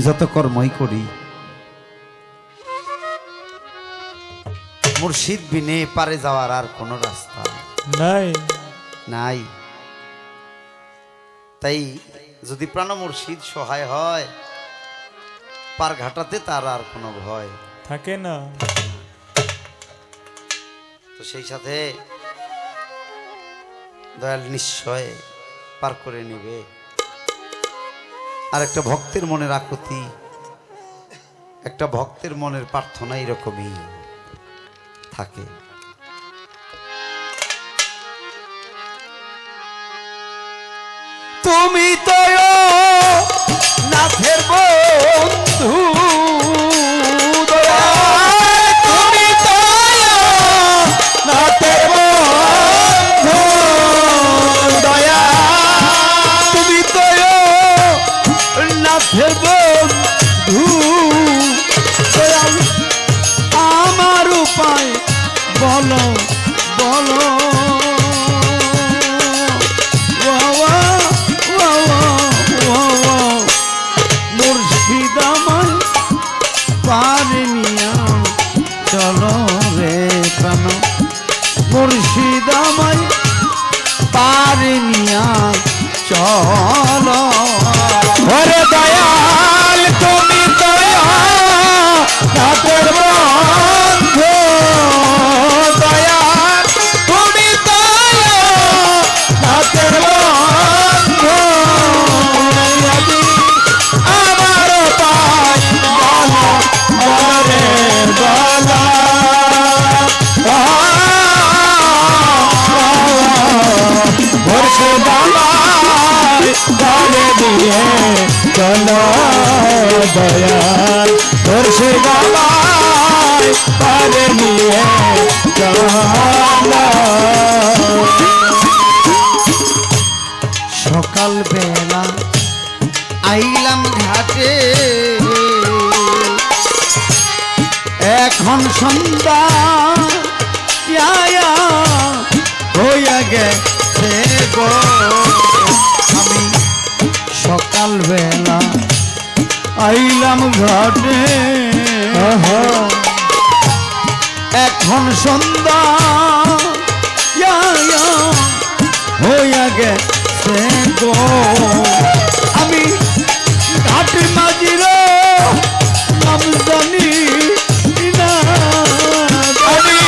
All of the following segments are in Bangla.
যত কর্মই করি মুর্শিদ বিনে পারে যাওয়ার আর কোনো রাস্তা নাই নাই। তাই যদি প্রাণ মুর্শিদ সহায় হয় পার ঘাটাতে তার আর কোনো ভয় থাকে না। তো সেই সাথে দয়াল নিশ্চয় পার করে নিবে। আর একটা ভক্তের মনের আকুতি, একটা ভক্তের মনের প্রার্থনা এরকমই থাকে। তুমি তো নাথের বন্ধু, তুমি তো নাথের বন্ধু দয়া, তুমি তো নাথের বন্ধু দয়া, আমার উপায় বলো বলো। মুর্শিদ আমায় পারে নিয়া চলো রে প্রাণ, মুর্শিদ আমায় পারে নিয়া চলো। ওরে দয়াল তুমি দয়া নাথের বন্ধু দয়াল, তুমি দয়া নাথের বন্ধু, আমার পাই বলো বলে বলা। মুর্শিদ আমায় বলে দিয়ে চলো দয়াল, মুর্শিদ আমায় বলে দিয়ে চলো। সকাল বেলা আইলাম ঘাটে, এখন সন্ধ্যা হইয়া গেছে গো। আমি সকাল বেলা আইলাম ঘাটে, এখন সন্ধ্যা হইয়া গেছে গো। আমি ঘাট মাঝির নাম জানি না, আমি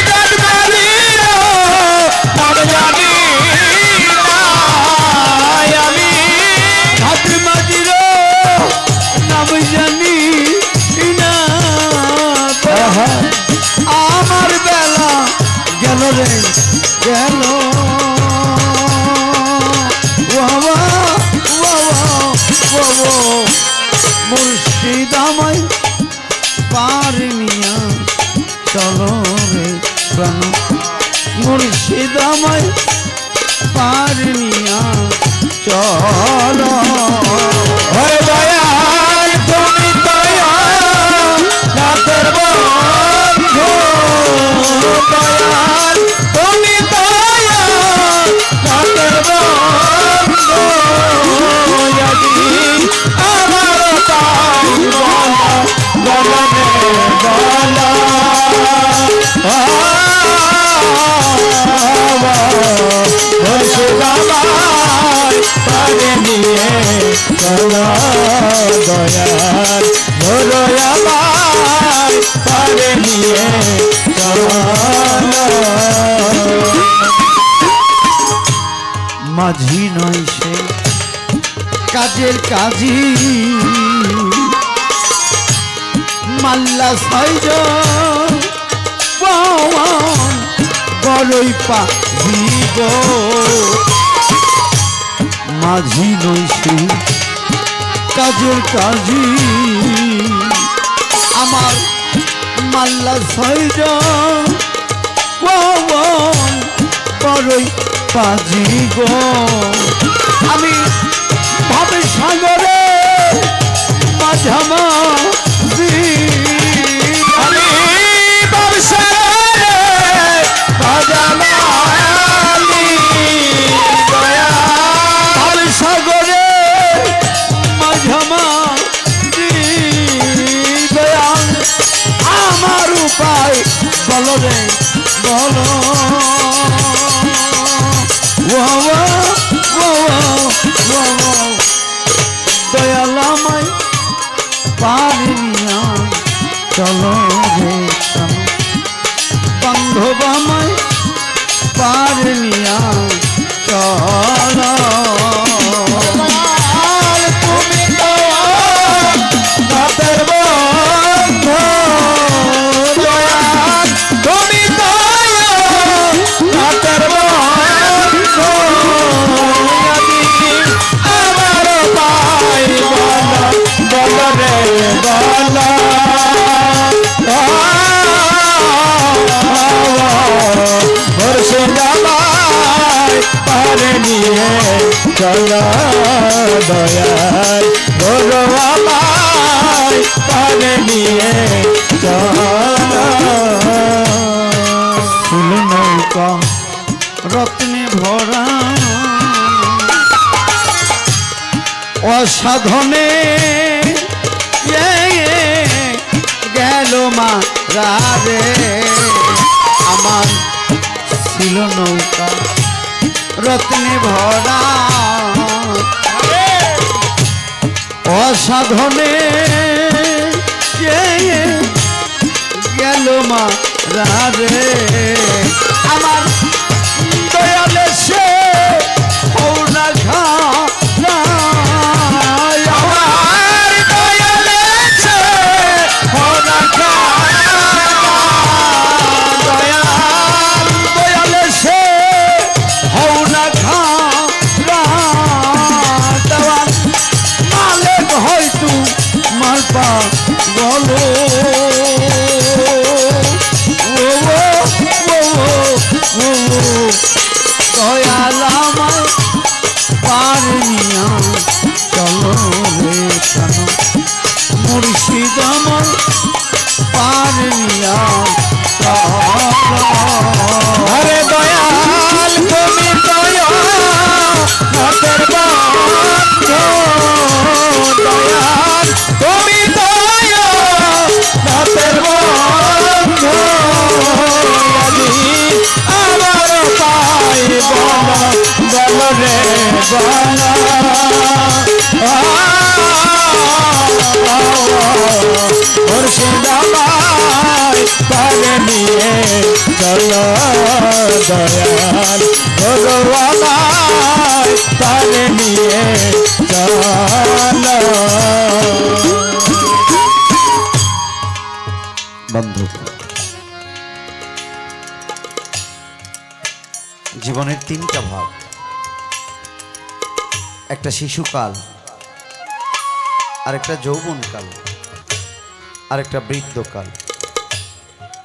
ঘাট মাঝির নাম জানি না, আমি ঘাট মাঝির নাম জানি না। আমার বেলা গেল রে গেল, মুর্শিদ আমায় পারে নিয়া চলো রে প্রাণ, মুর্শিদ আমায় পারে নিয়া চলো। ওরে দয়াল তুমি দয়া নাথের বন্ধু দয়াল, তুমি দয়া নাথের বন্ধু, আমার পাই বলো বলো। মুর্শিদ আমায় পারে নিয়ে চলো দয়াল, বলো আমায় পারে নিয়ে চলো। মাঝি নয় সে কাজের কাজী, মাল্লা ছয়জন বড়ই পাজি গো। মাঝি নই সে কাজের কাজী, আমার মাল্লা ছয়জন বড়ই পাজি গো। আমি ভাবে সাগরে মাঝামাঝি, আমি ভাবে সাগরে মাঝামাঝি দয়া, ভাবে সাগরে মাঝামাঝি আমায় পারে নিয়া চলো রে বান্ধব আমায় পারে নিয়া চলো তুমি তো রাতের বন্ধু দয়াল তুমি তো রাতের বন্ধু আমার পাই বল রে বল পারে নিয়ে চলো দয়াল বলো আমায় পারে নিয়ে চলো ফুল নৌকা রত্নে ভরা অসাধনে গেল মা রে আমার ছিল নৌকা রত্নে ভরা অসাধনে গেল মা রে আমার দয়ালে সে না ঘা বলো দয়াল আমায় পারে নিয়া চলো রে কেন মুর্শিদ আমায় পারে নিয়া আরে দয়াল তুমি দয়াল দয়াল তুমি আমার পাই বল রে মুর্শিদাবাদ পারে নিয়ে চলো দয়াল ভগবান পারে নিয়ে চলো বন্ধু জীবনের তিনটা ভাগ একটা শিশুকাল আরেকটা যৌবনকাল আরেকটা বৃদ্ধকাল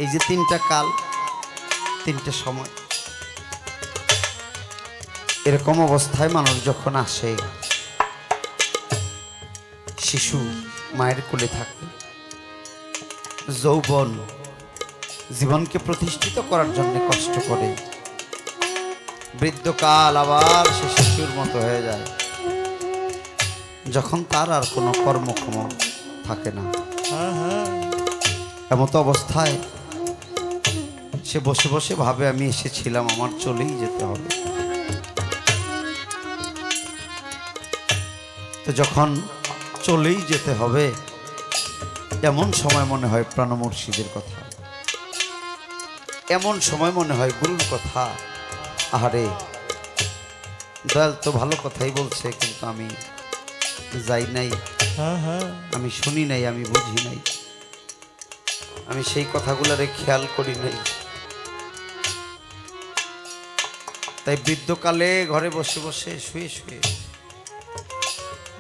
এই যে তিনটা কাল তিনটা সময় এরকম অবস্থায় মানুষ যখন আসে শিশু মায়ের কোলে থাকে যৌবন জীবনকে প্রতিষ্ঠিত করার জন্য কষ্ট করে বৃদ্ধকাল আবার সে শিশুর মতো হয়ে যায় যখন তার আর কোনো কর্মক্ষম থাকে না এমতো অবস্থায় সে বসে বসে ভাবে আমি এসেছিলাম আমার চলেই যেতে হবে তো যখন চলেই যেতে হবে এমন সময় মনে হয় প্রাণ মুর্শিদের কথা এমন সময় মনে হয় গুরুর কথা আহারে দয়াল তো ভালো কথাই বলছে কিন্তু আমি যাই নাই আমি শুনি নাই আমি বুঝি নাই আমি সেই কথাগুলোরে খেয়াল করি নাই তাই বৃদ্ধকালে ঘরে বসে বসে শুয়ে শুয়ে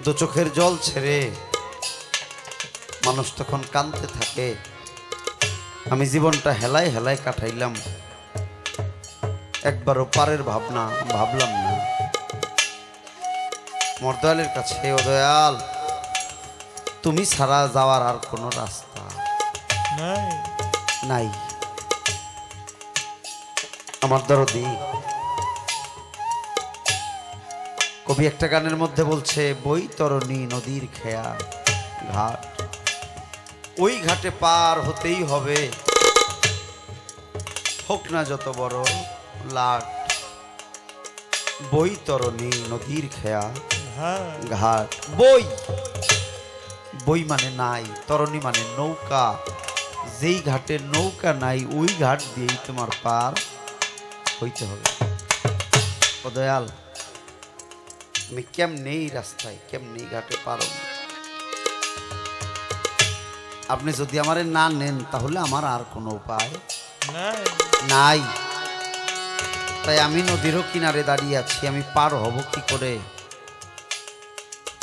দু চোখের জল ছেড়ে মানুষ তখন কাঁদতে থাকে আমি জীবনটা হেলায় হেলায় কাটাইলাম একবারও পারের ভাবলাম না মোর দয়ালের কাছে ও দয়াল তুমি ছাড়া যাওয়ার আর কোনো রাস্তা নাই আমার দরদি কবি একটা গানের মধ্যে বলছে বৈতরণী নদীর খেয়া ঘাট ওই ঘাটে পার হতেই হবে হোক না যত বড় লাট বৈতরণী নদীর খেয়া ঘাট বই বই মানে নাই, তরণী মানে নৌকা, যেই ঘাটে নৌকা নাই ওই ঘাট দিয়েই তোমার পার হইতে হবে। ও দয়াল, আমি কেমনে এই রাস্তায় কেমনে ঘাটে পারো? আপনি যদি আমারে না নেন তাহলে আমার আর কোনো উপায় নাই। তাই আমি নদীরও কিনারে দাঁড়িয়ে আছি, আমি পার হব কি করে?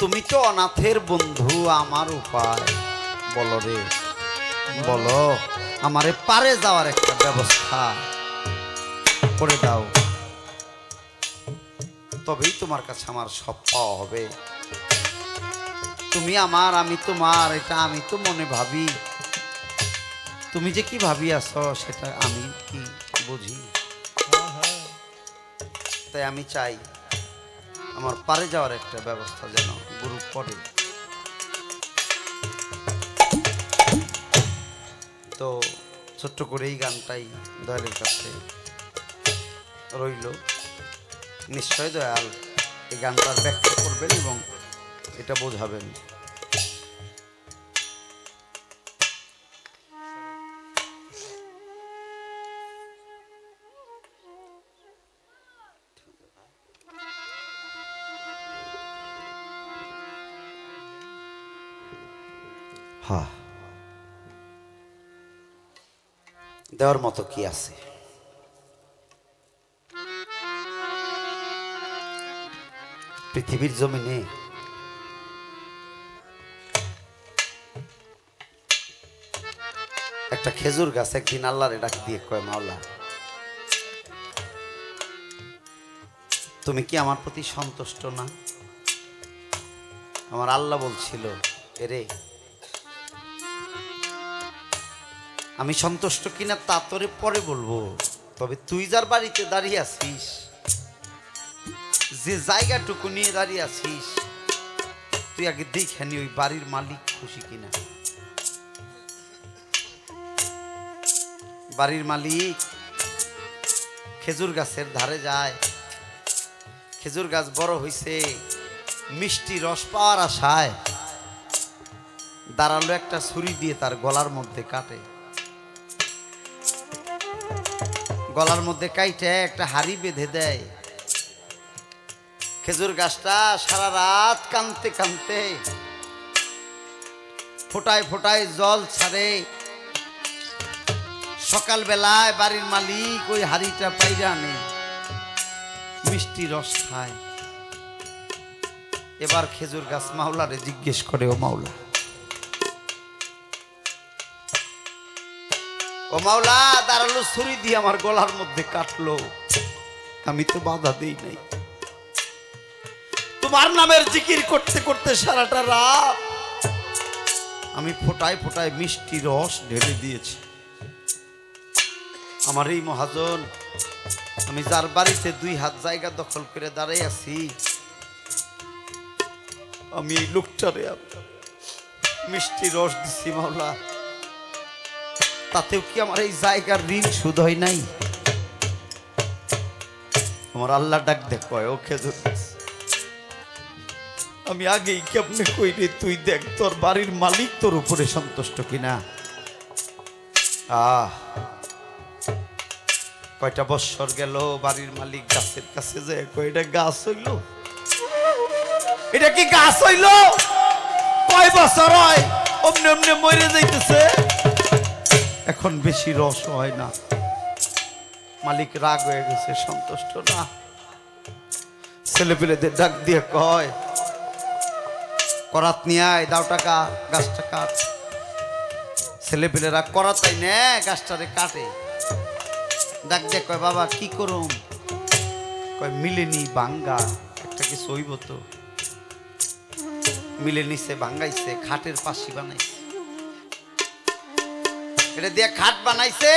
তুমি তো অনাথের বন্ধু, আমার উপায় বলো রে, বলো। আমারে পারে যাওয়ার একটা ব্যবস্থা করে দাও, তবেই তোমার কাছে আমার সব পাওয়া হবে। তুমি আমার, আমি তোমার, এটা আমি তো মনে ভাবি। তুমি যে কি ভাবি আছো সেটা আমি কি বুঝি। তাই আমি চাই আমার পারে যাওয়ার একটা ব্যবস্থা যেন গুরু করে। তো ছোট্ট করে এই গানটাই দয়ালের কাছে রইল। নিশ্চয় দয়াল এই গানটার ব্যাখ্যা করবেন এবং এটা বোঝাবেন। হ্যাঁ, দেওয়ার মতো কি আছে? পৃথিবীর জমিনে একটা খেজুর গাছ একদিন আল্লাহরে ডাক দিয়ে কয়, মাওলা তুমি কি আমার প্রতি সন্তুষ্ট না? আমার আল্লাহ বলছিল, এরে আমি সন্তুষ্ট কিনা তা তোরে পরে বলবো, তবে তুই যার বাড়িতে দাঁড়িয়ে আছিস, যে জায়গাটুকু নিয়ে দাঁড়িয়ে আছিস, তুই আগে দেখে নি ওই বাড়ির মালিক খুশি কিনা। বাড়ির মালিক খেজুর গাছের ধারে যায়, খেজুর গাছ বড় হইছে, মিষ্টি রস পাওয়ার আশায় দাঁড়ালো, একটা ছুরি দিয়ে তার গলার মধ্যে কাটে, গলার মধ্যে কাইটে একটা হাড়ি বেঁধে দেয়। খেজুর গাছটা সারা রাত কাঁদতে কাঁদতে ফোটায় ফোটায় জল ছাড়ে। সকালবেলায় বাড়ির মালিক ওই হাড়িটা পাইরা আনে, মিষ্টি রস খায়। এবার খেজুর গাছ মাওলারে জিজ্ঞেস করে, ও মাওলা, ও মাওলা, দাঁড়ালো ছুরি দিয়ে আমার গলার মধ্যে কাটলো, আমি তো বাধা দেই নাই। তোমার নামের জিকির করতে করতে সারাটা রাত আমি ফোটায় ফোটায় মিষ্টি রস ঢেলে দিয়েছি। আমার এই মহাজন, আমি যার বাড়িতে 2 হাত জায়গা দখল করে দাঁড়াই আছি, আমি এই লোকটারে মিষ্টি রস দিছি মাওলা, তাতেও কি আমার এই জায়গার ঋণ শোধ হয় নাই? আমার আল্লাহ ডাক দেখ, ও খেজুর গাছ, আমি আগেই কেমনে কই রে, তুই দেখ তোর বাড়ির মালিক তোর উপরে সন্তুষ্ট কিনা। কয়টা বৎসর গেল, বাড়ির মালিক গাছের কাছে যায়, এটা গাছ হইল, এটা কি গাছ হইল? কয় বছর হয় অমনে অমনে মরে যাইতেছে, এখন বেশি রস হয় না। মালিক রাগ হয়ে গেছে, সন্তুষ্ট না। ছেলেপেলেদের ডাক দিয়ে কয়, করাত নিয়ে আয়, দাও টাকা, গাছটা কাট। ছেলেপেলেরা করাতাই নে গাছটারে কাটে। ডাক দিয়ে কয়, বাবা কি করুম? কয়, মিলেনি ভাঙ্গা, একটা কিছু হইব তো। মিলে নিছে, ভাঙ্গাইছে, খাটের পাশি বানাইছে, এটা দিয়ে খাট বানাইছে।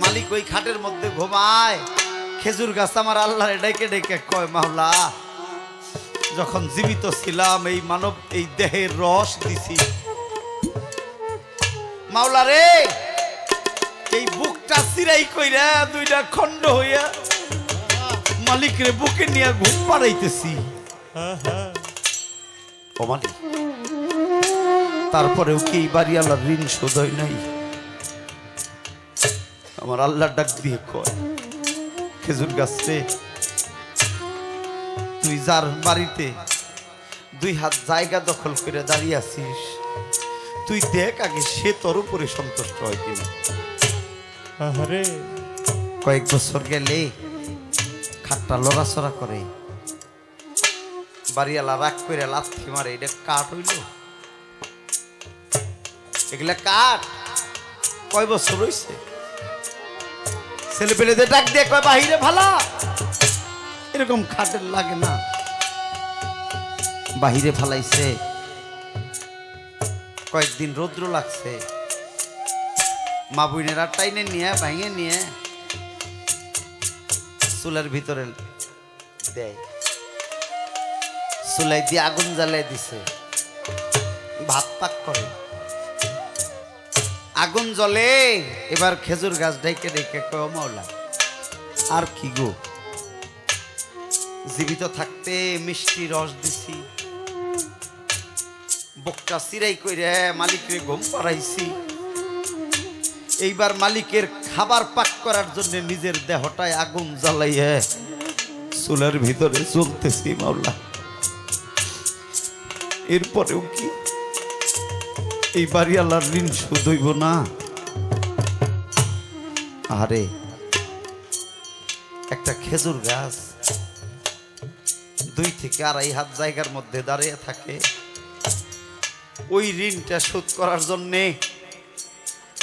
মালিক ওই খাটের মধ্যে ঘুমায়। খেজুর গাছ আমার আল্লাহ ডেকে ডেকে কয়, মাওলা যখন জীবিত ছিলাম এই মানব এই দেহের রস দিছি, মাওলা রে এই বুকটা চিরাই কইরা 2টা খণ্ড হইয়া মালিক রে বুকে নিয়ে ঘুম পাড়াইতেছি। অমালি তারপরেও কি এই বাড়ি আল্লাহর ঋণ শোধ হয় নাই? আমার আল্লাহ ডাক দিয়ে কয়, খেজুর গাছ রে, তুই যার বাড়িতে 2 হাত জায়গা দখল করে দাঁড়িয়ে আছিস, তুই দেখ আগে সে তোর উপরে সন্তুষ্ট হয় কিনা। কয়েক বছর গেলে খাটটা লড়াচড়া করে, বাড়িওয়ালা রাগ করে লাথি মারে, এটা কাঠ হইল? এগুলা কাঠ? কয় বছর হইছে? ছেলে পেলেদের ডাক দিয়ে কয় বাহিরে ভালা, এরকম খাটের লাগে না। বাহিরে ফালাইছে, কয়েকদিন রৌদ্র লাগছে, মা বোনেরা টাইনে নিয়ে ভাঙে নিয়ে চুলার ভিতরে দেয়, চুলাই দিয়ে আগুন জ্বালাই দিছে, ভাত পাক করে, আগুন জ্বলে। এবার খেজুর গাছ ডাইকে ডাইকে কয় মাওলা আর কি গো, জীবিত থাকতে মিষ্টি রস দিছি, বকটা চিরাই কইরে মালিকের ঘুম পাড়াইছি, এইবার মালিকের খাবার পাক করার জন্য নিজের দেহটায় আগুন জ্বালাইয়ে চুলার ভিতরে জ্বলতেছি মাওলা, এরপরেও কি এই বাড়ি আল্লাহর ঋণ শোধ হইব না? আরে একটা খেজুর গাছ 2 থেকে 2.5 হাত জায়গার মধ্যে দাঁড়িয়ে থাকে, ওই ঋণটা শোধ করার জন্যে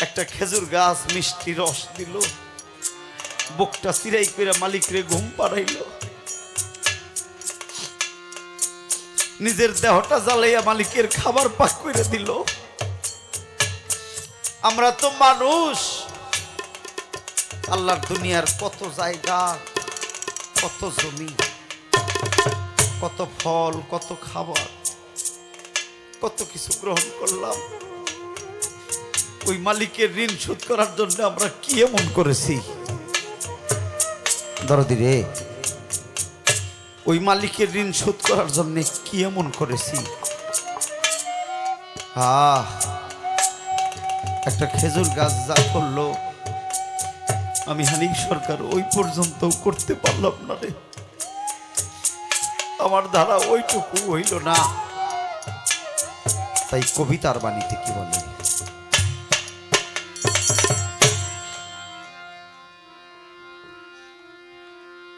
একটা খেজুর গাছ মিষ্টি রস দিল, বুকটা চিরাই করে মালিকরে ঘুম পাড়াইল, নিজের দেহটা জ্বালাইয়া মালিকের খাবার পাক করে দিল। আমরা তো মানুষ, আল্লাহর দুনিয়ার কত জায়গা, কত জমি, কত ফল, কত খাবার, কত কিছু গ্রহণ করলাম, ওই মালিকের ঋণ শোধ করার জন্য আমরা কি এমন করেছি? দরদি রে, ওই মালিকের ঋণ শোধ করার জন্য কি এমন করেছি? একটা খেজুর গাছ যা করলো, আমি হানিফ সরকার ওই পর্যন্ত করতে পারলাম না রে, আমার দ্বারা ওইটুকু হইল না। তাই কবিতার বাণীতে কি বলে,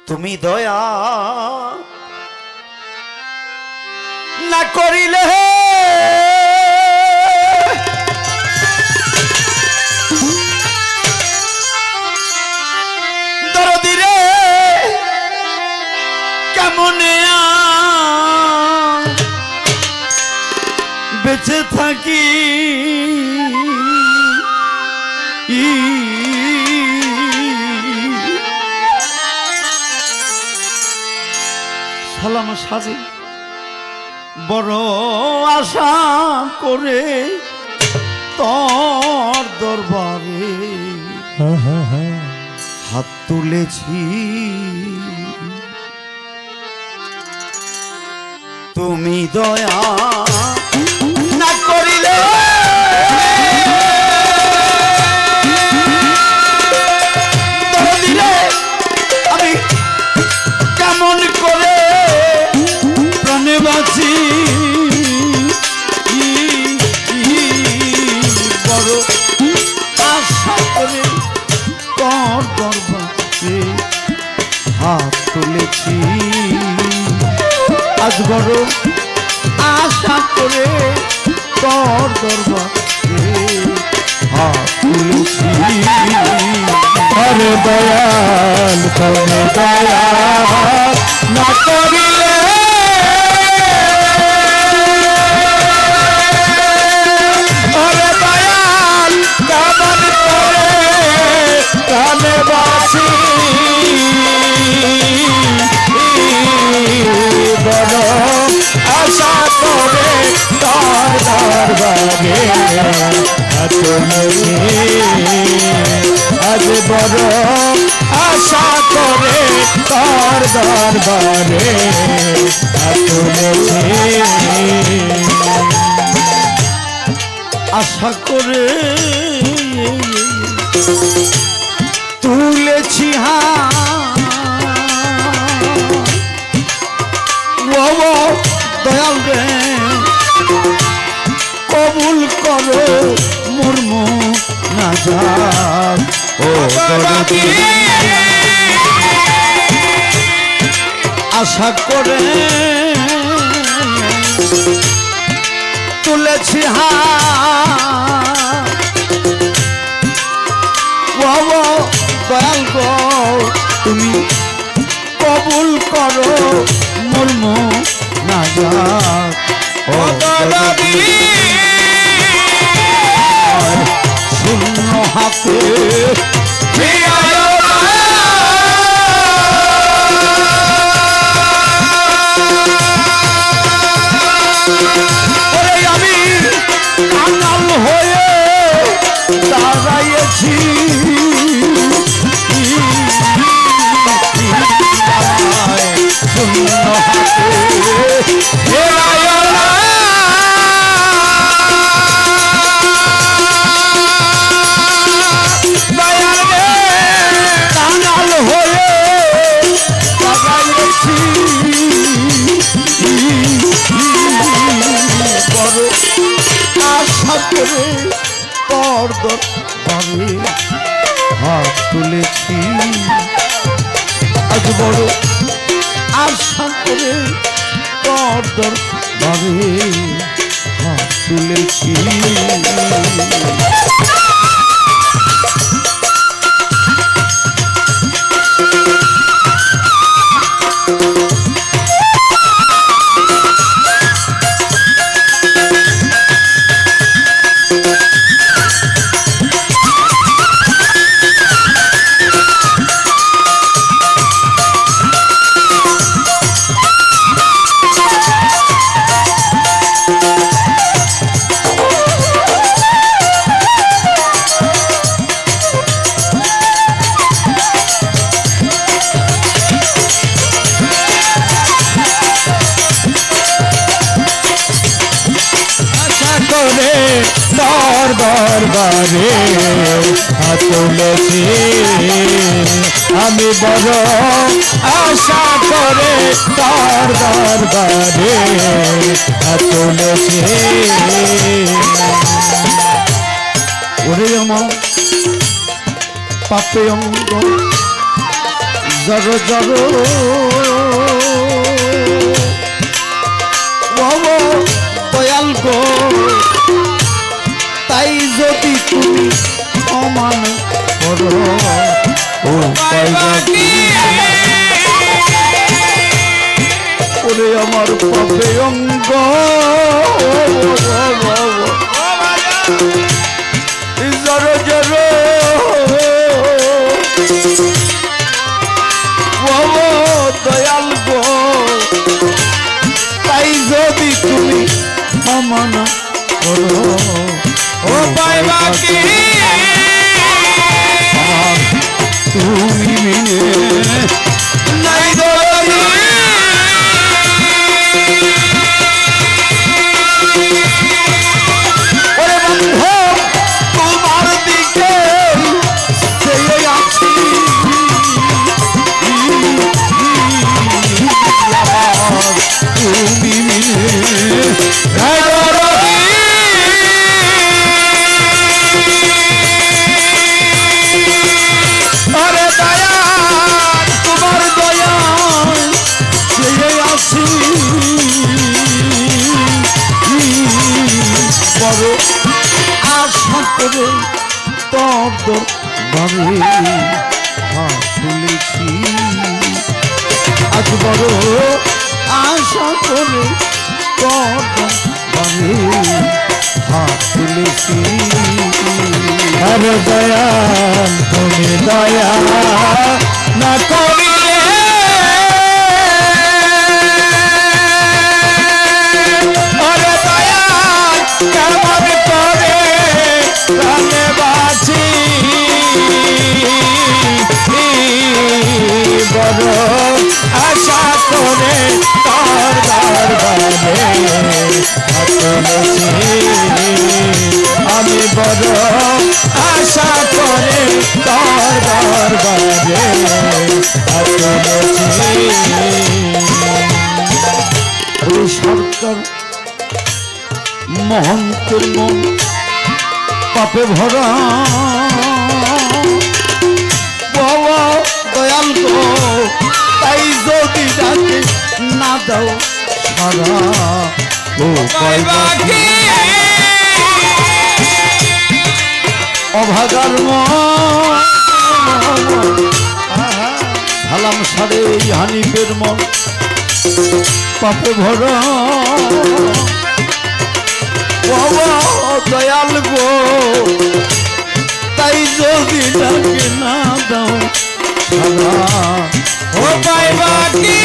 তুমি দয়া না করিলে দরদি রে কেমনে বেঁচে থাকি, সালাম সাজে বড় আশা করে তোর দরবারে হাত তুলেছি, তুমি দয়া না করিলে আমি কেমন করে প্রাণে বাঁচি, বড় আশা করে তোর দরবারে হাত তুলেছি, আজ বড় আশা করে তোর দরবারে হাত তুলেছি। আরে দয়াল তুমি দয়া না করিলে আরে দয়াল কেমন করে প্রাণে বাঁচি, বড় আশা করে তোর দরবারে হাত তুলেছি, আজ বড় আশা করে তোর দরবারে হাত তুলেছি। আশা করে তুলেছি দয়াল রে কবুল করো মুর্মু না যাক ও দরদি আশা করে তুলেছি দয়াল গো তুমি কবুল করো মুর্মু না যাক ও দরদি শূন্য হাতে আমি কাঙাল হয়ে দাঁড়াইছি শূন্য হাতে কাঙাল হয়ে দাঁড়াইছি বড় আশা করে পর্দর ভাবে হাত তুলেছি আজ বড় আশা করে পর্দর ভাবে হাত তুলেছি দরবারে হাত তুলেছি আমি বড় আশা করে তোর দরবারে হাত তুলেছি ওরে আমার পাপে অঙ্গ জড় জড় দয়াল গো তাই যদি তুমি সমান করো ও ওরে আমার পাপে অঙ্গ জড় জড় দয়াল গো তাই যদি তুমি সমান করো ও পাইবা কি তুমি মিনে নাই দরদি ওরে বন্ধু তোমার দিকে চেয়ে আছি তুমি মিনে নাই দরদি বড় আশা করে তোর ভাবে হাত তুলেছি আজ বড় আশা করে তোর ভাবে হাত তুলেছি আরে দয়াল তুমি দয়া না করিলে আরে দয়াল কেমন করে প্রাণে বাঁচি বড় আশা করে তোর দরবারে হাত তুলেছি বড় আশা করে তোর দরবারে চলেছি। ওই সরকার মহন্তের মন পাপে ভরা, বাবা দয়াল গো তাই যদি ডাকে না দাও সারা, ও পাইবাকে অভাগার মন হালাম সারে এই হানিফের মন পাপে ভরা, বাবা দয়াল গো তাই যদি ডাকে না দাও সারা, ও পাইবাকে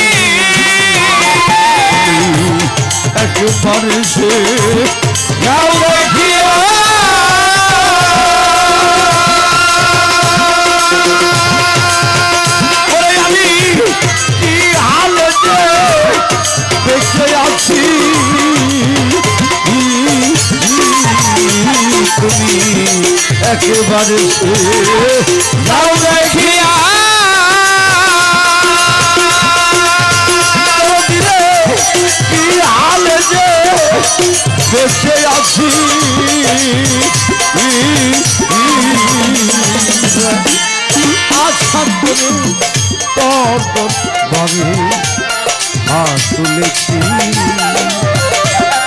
একবারে সে যাও দেখিয়া আমি কি হালে যে বেঁচে আছি, তুমি একেবারে সে যাও দেখিয়া কি হালে যে বেঁচে আছি, আশা করে তোর ভাবে হাত তুলেছি,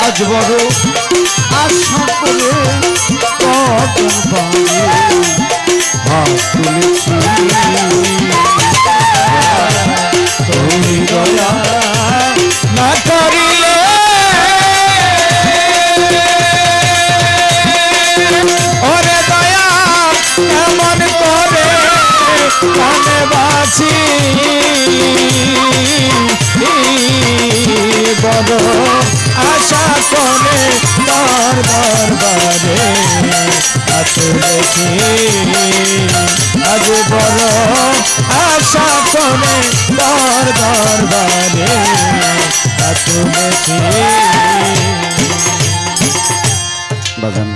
আজ বড় আশা করে তোর ভাবে হাত তুলেছি, তুমি দয়া না করিলে ওরে দয়া এমন করে কানে বাছি, বড় আশা করে তোর দরবারে চলেছি, আজ বড় আশা করে তোর দরবারে চলেছি। বাগান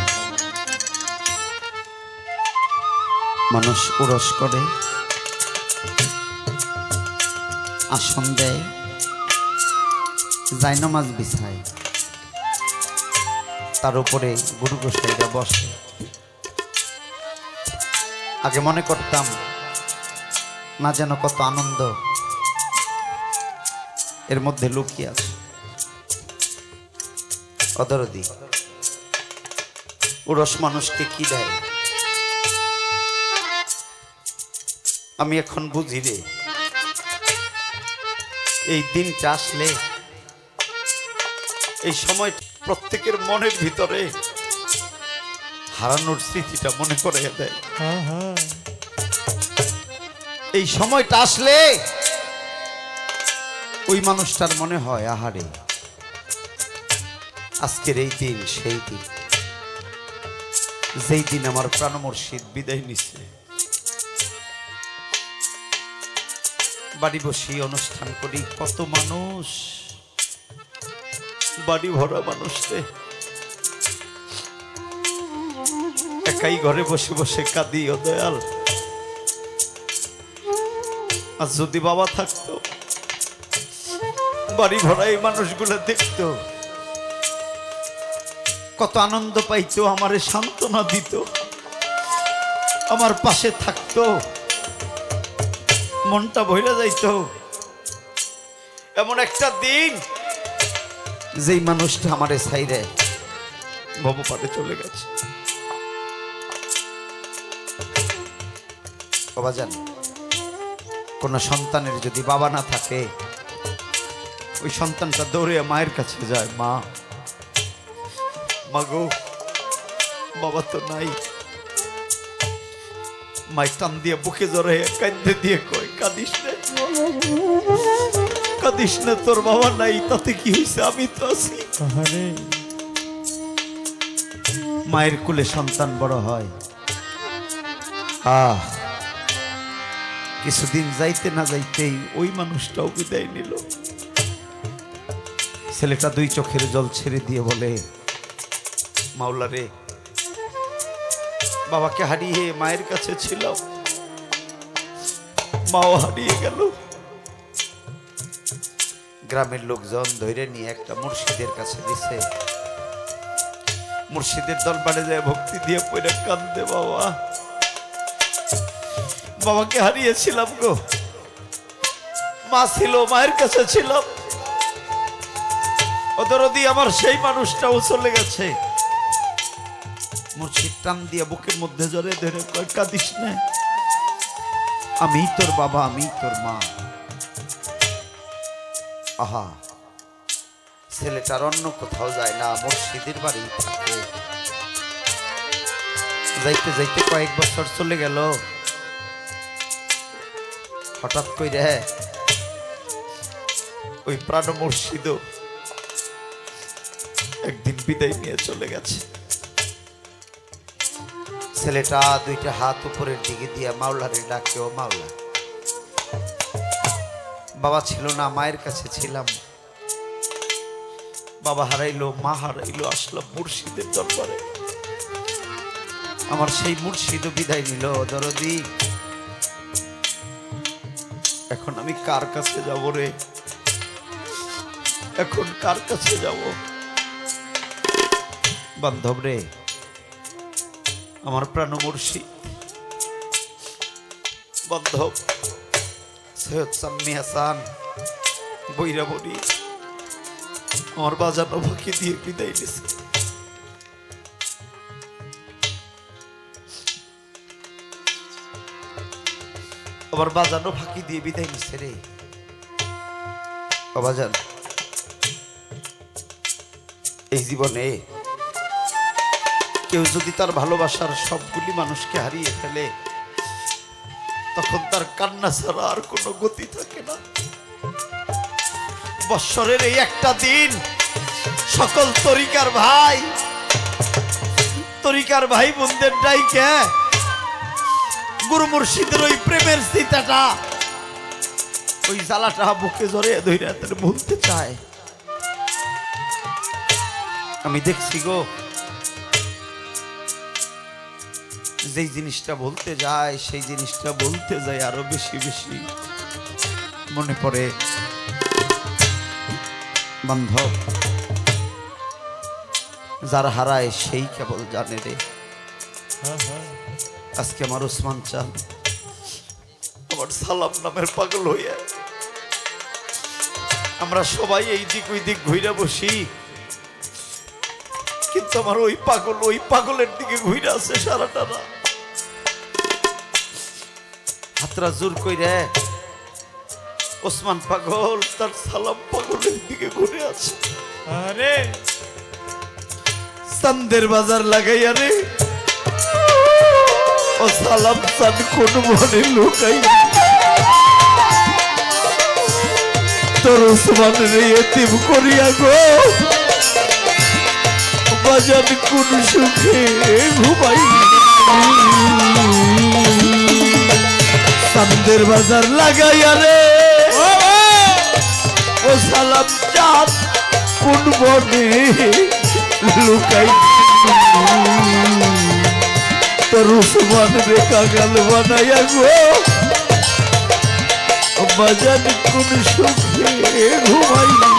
মানুষ উরস করে, আসন দেয়, জায়নামাজ বিছায়, তার উপরে গুরু গোসাইরা বসে। আগে মনে করতাম না যেন কত আনন্দ এর মধ্যে লুকিয়ে আছে। অদরদি উরস মানুষকে কি দেয় আমি এখন বুঝি রে। এই দিনটা আসলে এই সময় প্রত্যেকের মনের ভিতরে হারানোর স্মৃতিটা মনে করে দেয়। এই সময়টা আসলে ওই মানুষটার মনে হয় আহারে আজকের এই দিন সেই দিন, যেই দিন আমার প্রাণ মুর্শিদ বিদায় নিছে। বাড়ি বসে অনুষ্ঠান করি, কত মানুষ, বাড়ি ভরা মানুষে একাই ঘরে বসে বসে কাঁদি। ও দয়াল, আর যদি বাবা থাকতো, বাড়ি ভরা এই মানুষগুলো দেখতো, কত আনন্দ পাইতো, আমারে সান্ত্বনা দিত, আমার পাশে থাকতো, মনটা ভইরা যাইতো। এমন একটা দিন যেই মানুষটা আমারে ছাইরে ভবপারে চলে গেছে। বাবা জান, কোন সন্তানের যদি বাবা না থাকে, ওই সন্তানটা দৌড়ে মায়ের কাছে যায়, মা মাগো বাবা তো নাই। মায়ের টান দিয়ে বুকে জড়ে কাঁদতে দিয়ে কয়, কাঁদিস না, কাঁদিস না, তোর বাবা নাই, তাতে কি হয়েছে, আমি তো আছি। মায়ের কুলে সন্তান বড় হয়। কিছুদিন যাইতে না যাইতেই ওই মানুষটাও বিদায় নিল। ছেলেটা দুই চোখের জল ছেড়ে দিয়ে বলে, মাওলা রে, বাবাকে হারিয়ে মায়ের কাছে ছিলাম, মাও হারিয়ে গেল। গ্রামের লোকজন ধরে নিয়ে একটা মুর্শিদের কাছে দিছে। মুর্শিদের দরবারে যায় ভক্তি দিয়ে পড়ে কান্দে, বাবা বাবাকে হারিয়েছিলাম গো, মা ছিল, মায়ের কাছে ছিলাম, ওদরদি আমার সেই মানুষটাও চলে গেছে। মুর্শিদ টান দিয়ে বুকের মধ্যে জড়ে ধরে কয়, কাঁদিস না, আমি তোর বাবা, আমি তোর মা। আহা, ছেলেটার অন্য কোথাও যায় না, মুর্শিদের বাড়ি থাকে। যাইতে যাইতে কয়েক বছর চলে গেল। হঠাৎ করে ওই প্রাণ মুর্শিদ একদিন বিদায় নিয়ে চলে গেছে। ছেলেটা দুইটা হাত উপরের দিকে দিয়ে মাওলারে ডাকে, ও মাওলা। বাবা ছিল না, মায়ের কাছে ছিলাম, বাবা হারাইলো, মা হারাইলো, আসলাম মুর্শিদের দরবারে। আমার সেই মুর্শিদ বিদায় নিল। দরদি, এখন আমি কার কাছে যাব রে, এখন কার কাছে যাব? বান্ধব রে, আমার প্রাণ মুর্শিদ বান্ধব সৈয়দ সাম্মি হাসান বৈরাবরী আমার বাজানো ফাঁকি দিয়ে বিদায় নিছে। আমার বাজানো ফাঁকি দিয়ে বিদায় নিছে রে। বাজান, এই জীবনে কেউ যদি তার ভালোবাসার সবগুলি মানুষকে হারিয়ে ফেলে, তখন তার কান্না ছাড়া আর কোনো গতি থাকে না। বৎসরের এই একটা দিন সকল তরিকার ভাই বোনদের ডাইকে গুরু মুর্শিদের ওই প্রেমের চিতাটা, ওই জ্বালাটা বুকে জড়ে ধইরা তার বলতে চায়। আমি দেখছি গো, যেই জিনিসটা বলতে যায় সেই জিনিসটা বলতে যায় আরো বেশি বেশি মনে পড়ে। বান্ধব, যারা হারায় সেই কেবল জানে রে। আজকে আমার ওসমান চান, আমার সালাম নামের পাগল হইয়া আমরা সবাই এই দিক ওই দিক ঘুরে বসি, কিন্তু আমার ওই পাগলের দিকে ঘুরে আছে সারাটা না। হাতরা জোর কইরে ওসমান পাগল তার সালাম পাগলের দিকে ঘুরে আছে। আরে চান্দের বাজার লাগাইয়া রে ও সালাম চান কোন মনে লুকাই, তোর ওসমান রে এতিম করিয়া গো বাজার কোন সুখে ঘুমাই। চান্দের বাজার লাগাইয়া রে ও সালাম চাঁদ কোন বনে লুকাই, তোর ওসমান রে কাগাল বানাইয়া গো বাজার কোন সুখে ঘুমাইলি।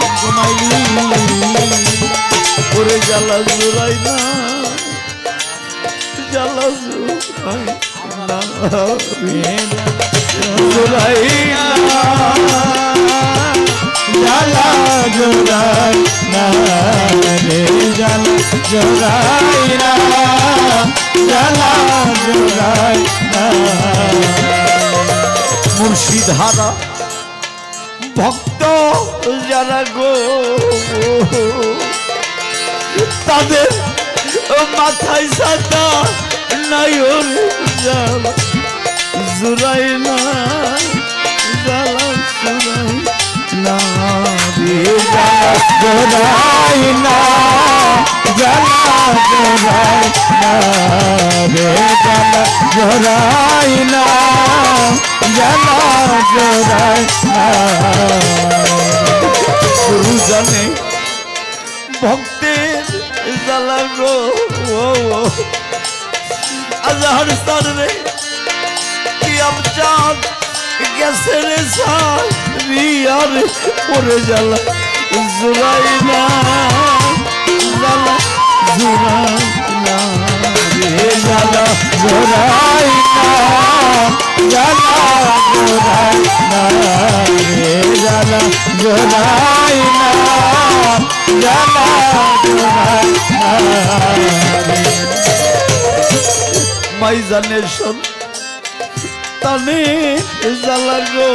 ওরে জ্বালা জোড়াই না, জ্বালা জোড়াই না, জোড়াই না, জ্বালা জোড়াই না রে, জ্বালা জোড়াই না, জ্বালা জোড়াই না। মুর্শিদ হারা ভক্ত যারা গো তাদের মাথায় ছাতা নাই, জ্বালা জোড়াই না, জ্বালা জোড়াই না রে, জ্বালা জোড়াই না, জ্বালা জোড়াই না রে, জ্বালা জোড়াই না, জ্বালা জোড়াই না। গুরু জানে ভক্তের জ্বালা গো, अजहर सर रे कि अब चाँद कैसे रे सारी यार ओरे जला जुराइना जला जुराइना रे जला जुराइना जला जुराइना रे जला जुराइना जला जुराइना माई जाने शोन तने जला गो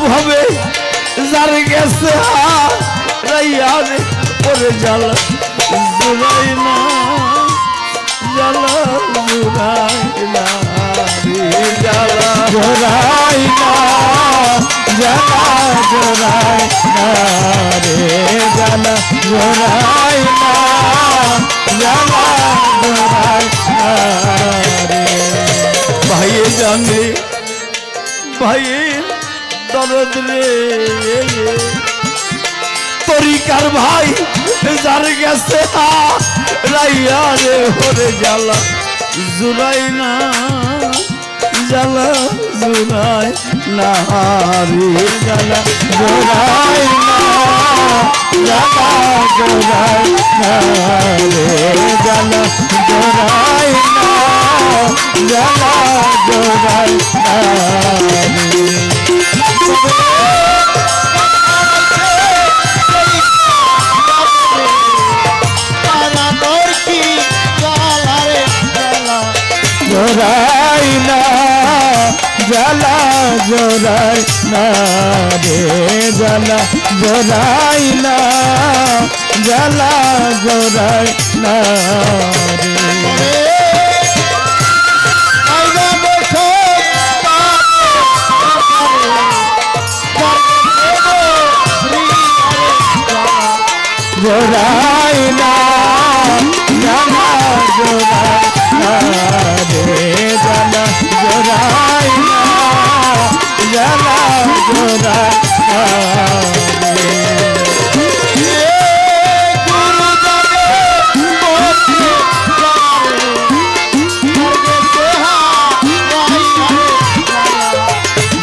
ভাবে যার গেছে রাইয়ার পরে জ্বালা জুড়াই না জ্বালা জুড়াই না রে জ্বালা জোড়াই না জ্বালা জোড়াই না রে জ্বালা জোড়াই না জ্বালা জোড়াই না রে ভাই জানে ভাই दर्द रे तरीकार भाई जार गैसे राइया रे होरे जाला जुराई ना जाला जुराई ना रे जाला जुराई ना जाला जुराई ना रे जाला जुराई ना जाला जुराई ना जोराइना जला जोराइना रे जला जोराइना जला जोराइना रे जोराइना जला जोराइना रे जला जोराइना जला जोराइना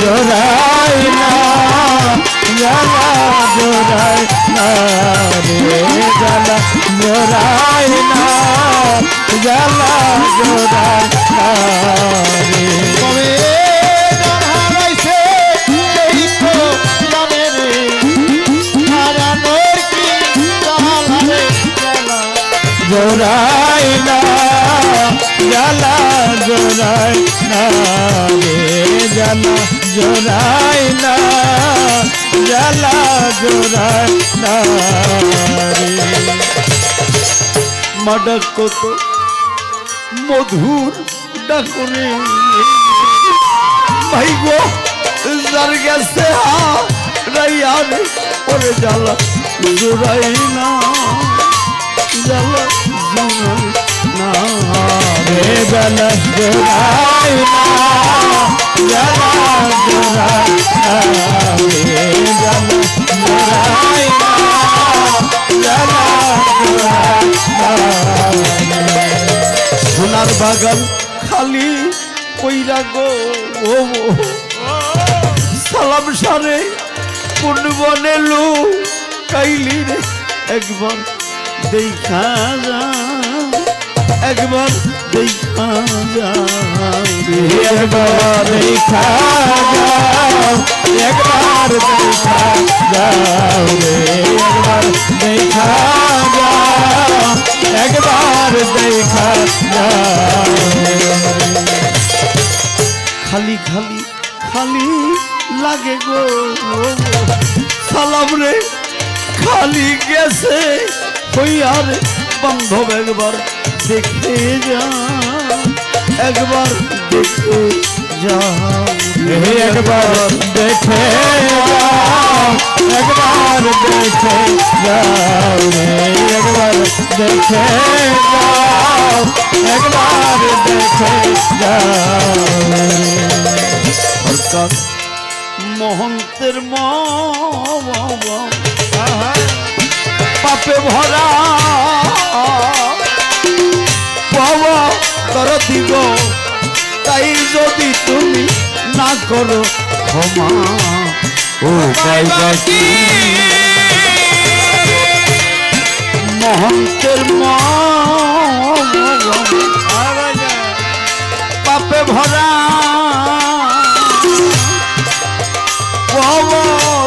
जोराइना जला जोराइना रे जला जोराइना जला जोराइना रे जोराइना जला जोराइना रे जला जोराइना जला जोराइना रे मडक को तो मधुर डकरे भाई गो जरगे से रैया रे और जला जोराइना जला जोराइना रे जला जोराइना जला जोराइना रे जला जोराइना जला जोराइना सोनार बागान खाली কইরা গো সালাম সারে কোন বনে লো কাইলি রে একবার দেখা যা একবার দেখা যা একবার দেখা যা একবার দেখা যাও রে একবার দেখা যা একবার দেখা যাও খালি খালি খালি লাগে গো সালাম রে খালি গেছে হইয়ার বান্ধব একবার দেখে যা একবার দেখে যা একবার দেখে যাও একবার দেখে যাও রে একবার দেখে যাও একবার দেখে যাও সরকার মহন্তের পাপে ভরা অপরাধী গো, তাই যদি তুমি না করো ক্ষমা, ও পাইবাকি মহন্তের পাপে ভরা কব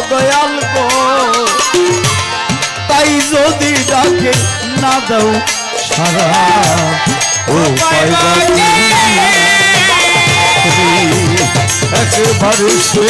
দয়াল গো, তাই যদি ডাকে না দাও সারা, ও পাইবাকি একবার সে